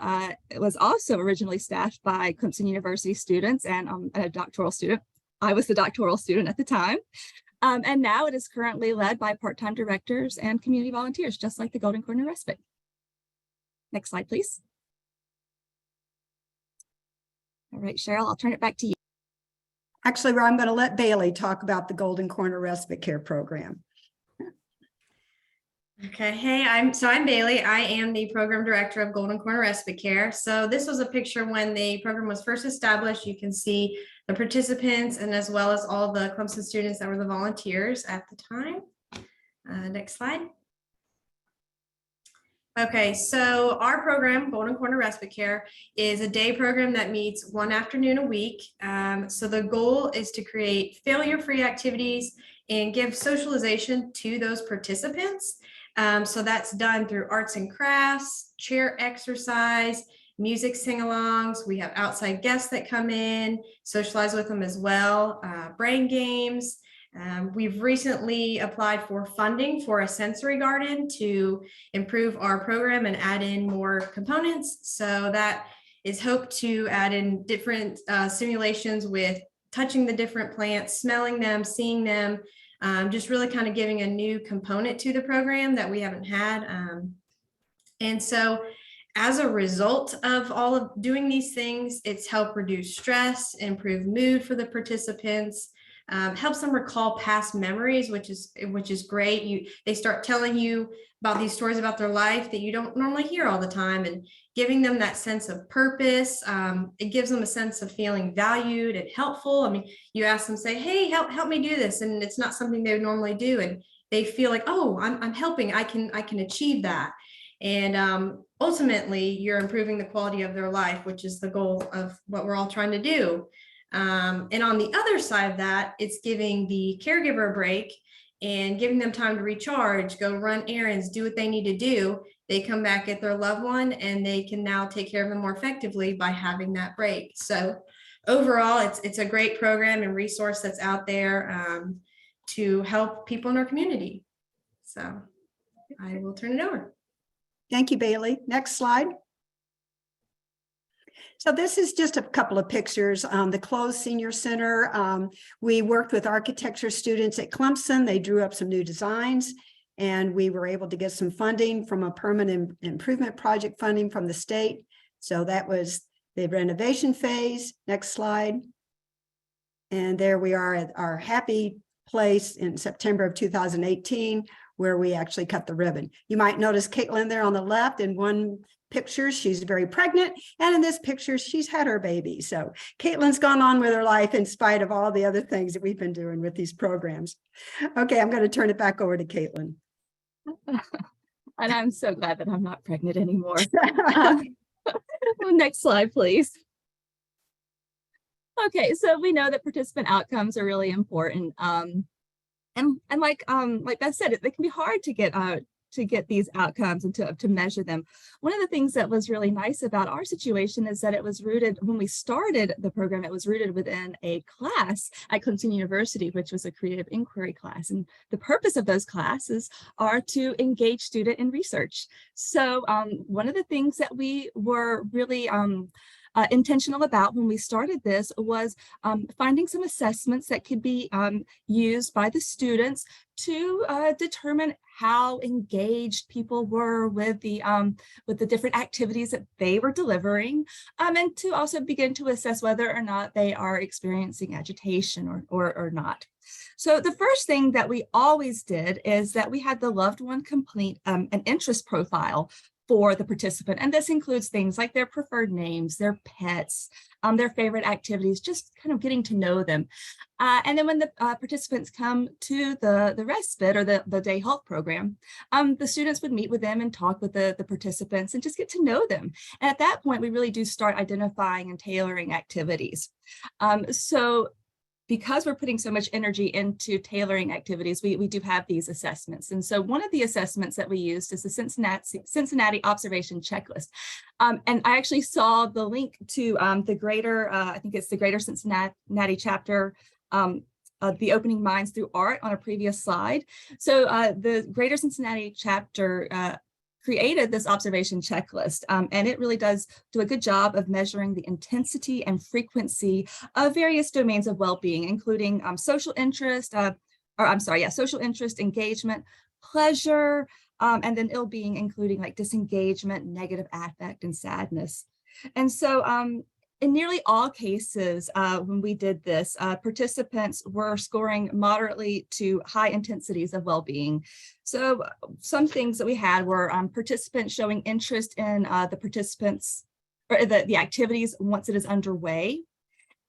was also originally staffed by Clemson University students and a doctoral student. I was the doctoral student at the time. And now it is currently led by part-time directors and community volunteers, just like the Golden Corner Respite. Next slide, please. All right, Cheryl, I'll turn it back to you. Actually, I'm going to let Bailey talk about the Golden Corner Respite Care Program. Okay, hey, I'm Bailey. I am the program director of Golden Corner Respite Care. So this was a picture when the program was first established. You can see the participants and as well as all the Clemson students that were the volunteers at the time. Next slide. Okay, so our program, Golden Corner Respite Care, is a day program that meets one afternoon a week. So the goal is to create failure-free activities and give socialization to those participants. So that's done through arts and crafts, chair exercise, music sing-alongs. We have outside guests that come in, socialize with them as well, brain games. We've recently applied for funding for a sensory garden to improve our program and add in more components. So that is hoped to add in different simulations with touching the different plants, smelling them, seeing them, just really kind of giving a new component to the program that we haven't had. And so as a result of all of doing these things, it's helped reduce stress, improve mood for the participants. helps them recall past memories, which is great. They start telling you about these stories about their life that you don't normally hear all the time, and giving them that sense of purpose. It gives them a sense of feeling valued and helpful. I mean, you ask them, say, hey, help me do this, and it's not something they would normally do, and they feel like, oh, I'm helping, I can achieve that. And ultimately, you're improving the quality of their life, which is the goal of what we're all trying to do. And on the other side of that, it's giving the caregiver a break and giving them time to recharge, go run errands, do what they need to do. They come back at their loved one, and they can now take care of them more effectively by having that break. So overall, it's a great program and resource that's out there to help people in our community. So I will turn it over. Thank you, Bailey. Next slide. So this is just a couple of pictures. The Closed Senior Center, we worked with architecture students at Clemson. They drew up some new designs, and we were able to get some funding from a permanent improvement project funding from the state. So that was the renovation phase. Next slide. And there we are at our happy place in September of 2018, where we actually cut the ribbon. You might notice Caitlin there on the left. In one picture, she's very pregnant, and in this picture, she's had her baby. So Caitlin's gone on with her life in spite of all the other things that we've been doing with these programs. Okay, I'm going to turn it back over to Caitlin. And I'm so glad that I'm not pregnant anymore. Next slide, please. Okay, so we know that participant outcomes are really important. And like Beth said, they can be hard to get these outcomes and to measure them. One of the things that was really nice about our situation is that it was rooted, when we started the program, it was rooted within a class at Clemson University, which was a creative inquiry class. And the purpose of those classes are to engage student in research. So one of the things that we were really intentional about when we started this was finding some assessments that could be used by the students to determine how engaged people were with the different activities that they were delivering, and to also begin to assess whether or not they are experiencing agitation or not. So the first thing that we always did is that we had the loved one complete an interest profile for the participant. And this includes things like their preferred names, their pets, their favorite activities, just kind of getting to know them. And then when the participants come to the Respite or the day health program, the students would meet with them and talk with the participants and just get to know them. And at that point, we really do start identifying and tailoring activities. So because we're putting so much energy into tailoring activities, we do have these assessments. And so one of the assessments that we used is the Cincinnati Observation Checklist. And I actually saw the link to the greater, I think it's the Greater Cincinnati chapter, the Opening Minds Through Art on a previous slide. So the Greater Cincinnati chapter created this observation checklist, and it really does do a good job of measuring the intensity and frequency of various domains of well-being, including social interest, social interest, engagement, pleasure, and then ill-being, including like disengagement, negative affect, and sadness. And so in nearly all cases, when we did this, participants were scoring moderately to high intensities of well-being. So some things that we had were participants showing interest in the participants or the activities once it is underway.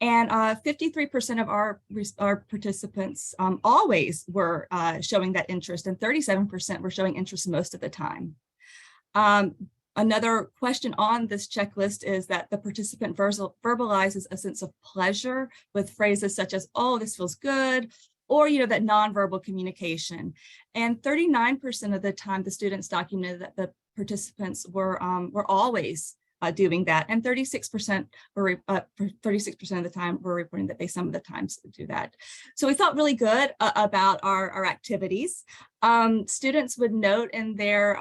And 53% of our participants always were showing that interest, and 37% were showing interest most of the time. Another question on this checklist is that the participant verbalizes a sense of pleasure with phrases such as, oh, this feels good, or, that nonverbal communication. And 39% of the time, the students documented that the participants were always doing that. And 36% were 36% of the time were reporting that they some of the times do that. So we felt really good about our activities. Students would note in their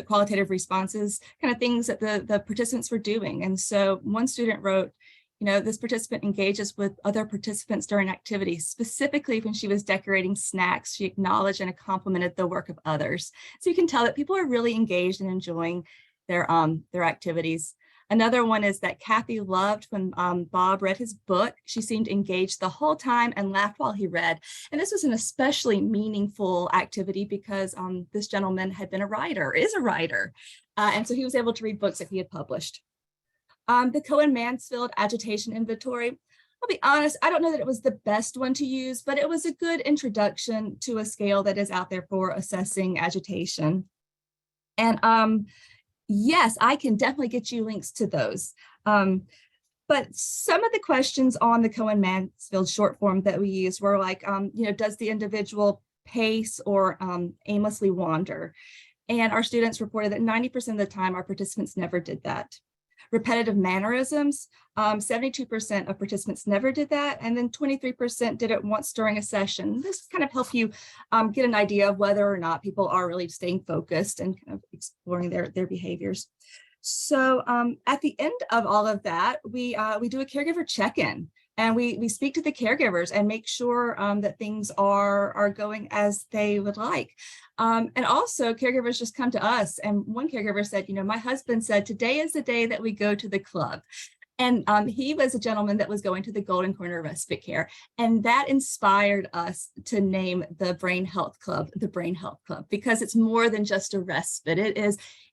qualitative responses, kind of things that the participants were doing. And so one student wrote, this participant engages with other participants during activities, specifically when she was decorating snacks. She acknowledged and complimented the work of others. So you can tell that people are really engaged and enjoying their activities. Another one is that Kathy loved when Bob read his book. She seemed engaged the whole time and laughed while he read. And this was an especially meaningful activity because this gentleman had been a writer, is a writer. And so he was able to read books that he had published. The Cohen-Mansfield Agitation Inventory. I'll be honest, I don't know that it was the best one to use, but it was a good introduction to a scale that is out there for assessing agitation. And yes, I can definitely get you links to those. But some of the questions on the Cohen-Mansfield short form that we used were like, does the individual pace or aimlessly wander? And our students reported that 90% of the time our participants never did that. Repetitive mannerisms, 72% of participants never did that, and then 23% did it once during a session. This kind of help you get an idea of whether or not people are really staying focused and kind of exploring their behaviors. So at the end of all of that, we do a caregiver check-in. And we speak to the caregivers and make sure that things are going as they would like. And also caregivers just come to us. And one caregiver said, my husband said, today is the day that we go to the club. And he was a gentleman that was going to the Golden Corner Respite Care. And that inspired us to name the Brain Health Club, the Brain Health Club, because it's more than just a respite.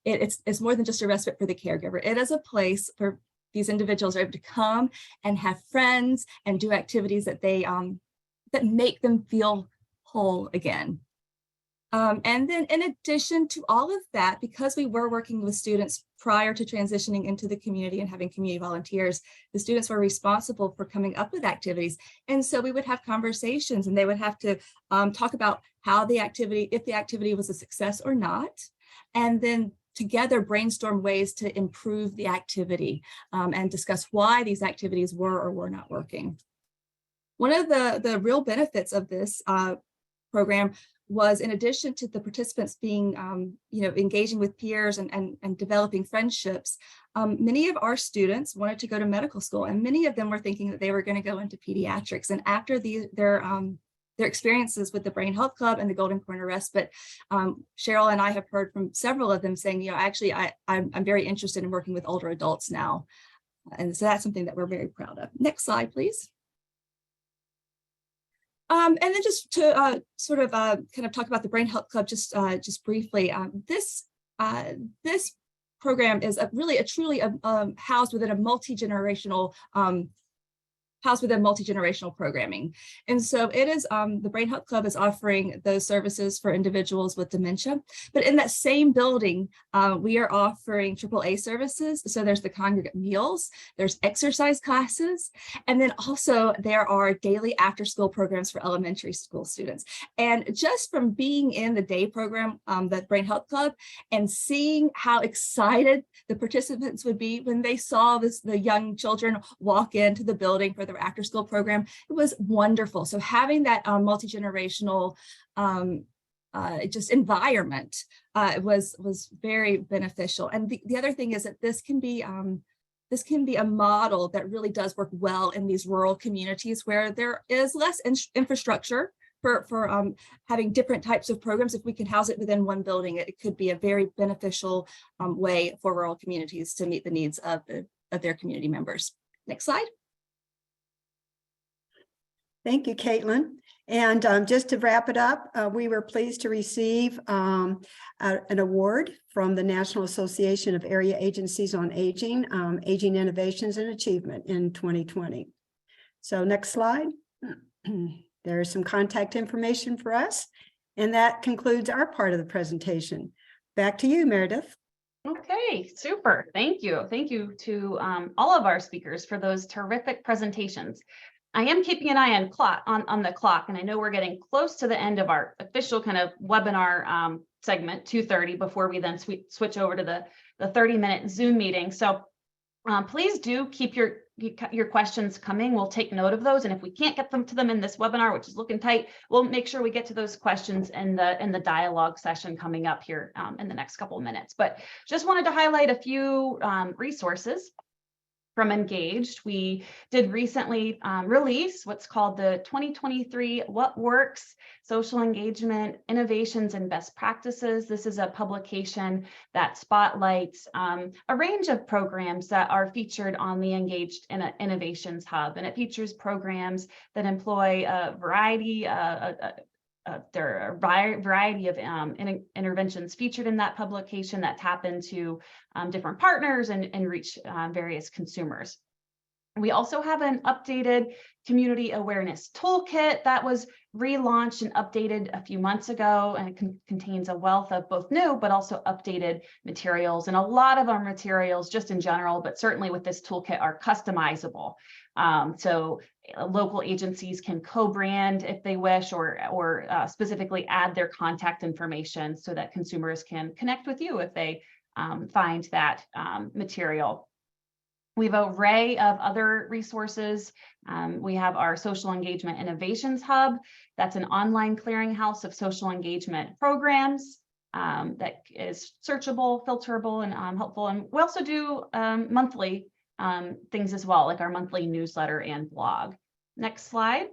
It's more than just a respite for the caregiver. It is a place for these individuals are able to come and have friends and do activities that that make them feel whole again. And then in addition to all of that, because we were working with students prior to transitioning into the community and having community volunteers, the students were responsible for coming up with activities. And so we would have conversations and they would have to talk about how the activity, if the activity was a success or not, and then together brainstorm ways to improve the activity and discuss why these activities were or were not working. One of the real benefits of this program was, in addition to the participants being, engaging with peers and developing friendships, many of our students wanted to go to medical school, and many of them were thinking that they were going to go into pediatrics. And after their experiences with the Brain Health Club and the Golden Corner Respite, Cheryl and I have heard from several of them saying, actually, I'm very interested in working with older adults now. And so that's something that we're very proud of. Next slide, please. And then just to kind of talk about the Brain Health Club just briefly, this program is truly housed within a multi-generational programming. And so it is, the Brain Health Club is offering those services for individuals with dementia, but in that same building, we are offering AAA services. So there's the congregate meals, there's exercise classes, and then also there are daily after school programs for elementary school students. And just from being in the day program, the Brain Health Club, and seeing how excited the participants would be when they saw the young children walk into the building for the after school program, it was wonderful. So having that multi-generational just environment was very beneficial. And the other thing is that this can be a model that really does work well in these rural communities where there is less infrastructure for having different types of programs. If we can house it within one building, it could be a very beneficial way for rural communities to meet the needs of their community members. Next slide. Thank you, Caitlin. And just to wrap it up, we were pleased to receive an award from the National Association of Area Agencies on Aging, Aging Innovations and Achievement in 2020. So next slide. There's some contact information for us. And that concludes our part of the presentation. Back to you, Meredith. Okay, super. Thank you. Thank you to all of our speakers for those terrific presentations. I am keeping an eye on the clock, and I know we're getting close to the end of our official kind of webinar segment, 2:30, before we then switch over to the 30-minute Zoom meeting. So please do keep your questions coming. We'll take note of those, and if we can't get them to them in this webinar, which is looking tight, we'll make sure we get to those questions in the dialogue session coming up here in the next couple of minutes. But just wanted to highlight a few resources. From Engaged, we did recently release what's called the 2023 What Works? Social Engagement, Innovations and Best Practices. This is a publication that spotlights a range of programs that are featured on the Engaged Innovations Hub, and it features programs that employ a variety there are a variety of interventions featured in that publication that tap into different partners and reach various consumers. We also have an updated community awareness toolkit that was relaunched and updated a few months ago, and it contains a wealth of both new but also updated materials. And a lot of our materials, just in general, but certainly with this toolkit, are customizable. So local agencies can co-brand if they wish, or specifically add their contact information so that consumers can connect with you if they find that material. We have an array of other resources. We have our Social Engagement Innovations Hub. That's an online clearinghouse of social engagement programs that is searchable, filterable, and helpful. And we also do monthly things as well, like our monthly newsletter and blog. Next slide.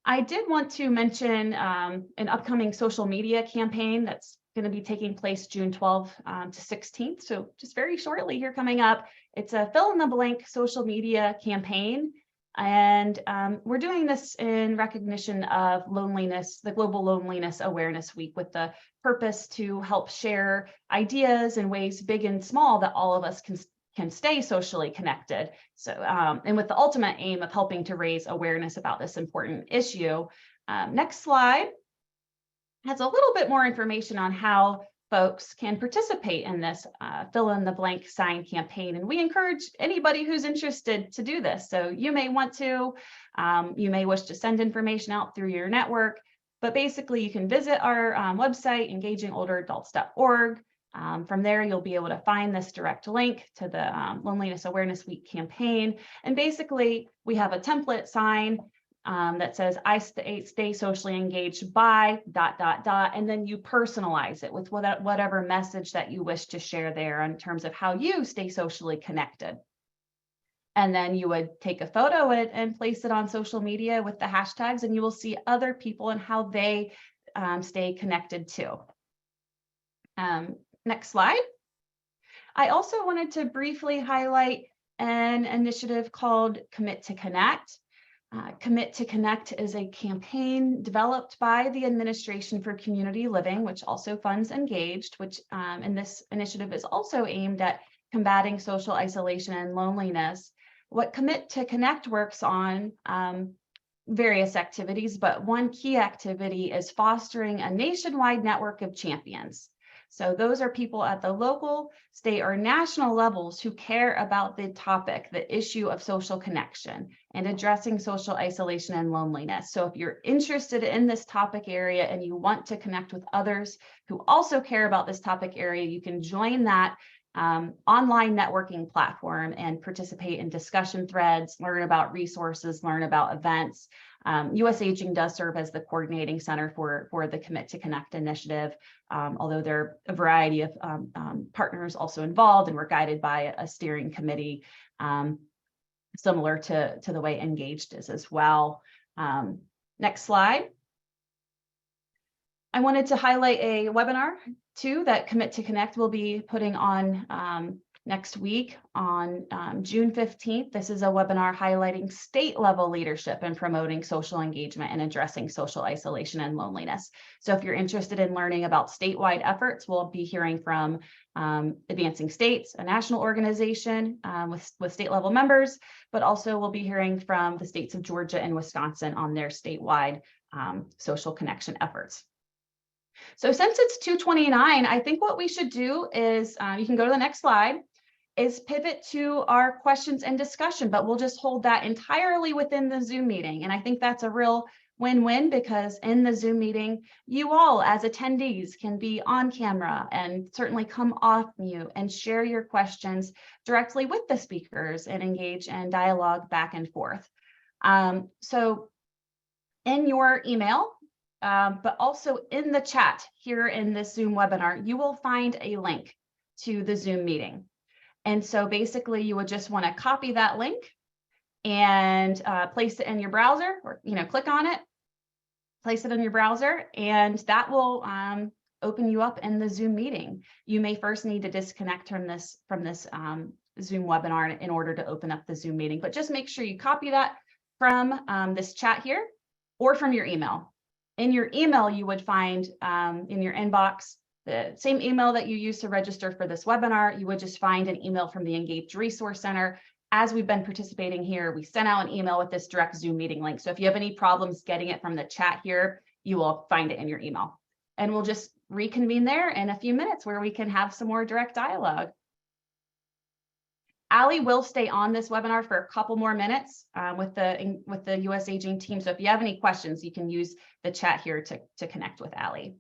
I did want to mention an upcoming social media campaign that's going to be taking place June 12th to 16th. So just very shortly here coming up. It's a fill in the blank social media campaign. And we're doing this in recognition of loneliness, the Global Loneliness Awareness Week, with the purpose to help share ideas in ways big and small that all of us can stay socially connected. So, and with the ultimate aim of helping to raise awareness about this important issue. Next slide has a little bit more information on how folks can participate in this fill in the blank sign campaign. And we encourage anybody who's interested to do this. So you may want to, you may wish to send information out through your network, but basically you can visit our website, engagingolderadults.org. From there, you'll be able to find this direct link to the Loneliness Awareness Week campaign. And basically we have a template sign that says, I stay socially engaged by ... and then you personalize it with whatever message that you wish to share there in terms of how you stay socially connected. And then you would take a photo and place it on social media with the hashtags, and you will see other people and how they stay connected too. Next slide. I also wanted to briefly highlight an initiative called Commit to Connect. Commit to Connect is a campaign developed by the Administration for Community Living, which also funds Engaged, which and this initiative is also aimed at combating social isolation and loneliness. What Commit to Connect works on various activities, but one key activity is fostering a nationwide network of champions. So those are people at the local, state, or national levels who care about the topic, the issue of social connection and addressing social isolation and loneliness. So if you're interested in this topic area and you want to connect with others who also care about this topic area, you can join that online networking platform and participate in discussion threads, learn about resources, learn about events. US Aging does serve as the coordinating center for the Commit to Connect initiative, although there are a variety of partners also involved, and we're guided by a steering committee similar to the way Engaged is as well. Next slide. I wanted to highlight a webinar too that Commit to Connect will be putting on next week on June 15th. This is a webinar highlighting state level leadership in promoting social engagement and addressing social isolation and loneliness. So if you're interested in learning about statewide efforts, we'll be hearing from Advancing States, a national organization with state level members, but also we'll be hearing from the states of Georgia and Wisconsin on their statewide social connection efforts. So since it's 2:29, I think what we should do is, you can go to the next slide, is pivot to our questions and discussion, but we'll just hold that entirely within the Zoom meeting. And I think that's a real win-win, because in the Zoom meeting, you all as attendees can be on camera and certainly come off mute and share your questions directly with the speakers and engage in dialogue back and forth. So in your email, but also in the chat here in this Zoom webinar, you will find a link to the Zoom meeting. And so basically you would just want to copy that link and place it in your browser, or click on it, place it in your browser, and that will open you up in the Zoom meeting. You may first need to disconnect from this Zoom webinar in order to open up the Zoom meeting, but just make sure you copy that from this chat here or from your email. In your email, you would find in your inbox the same email that you used to register for this webinar. You would just find an email from the Engaged Resource Center. As we've been participating here, we sent out an email with this direct Zoom meeting link. So if you have any problems getting it from the chat here, you will find it in your email. And we'll just reconvene there in a few minutes where we can have some more direct dialogue. Allie will stay on this webinar for a couple more minutes with the US Aging team. So if you have any questions, you can use the chat here to connect with Allie.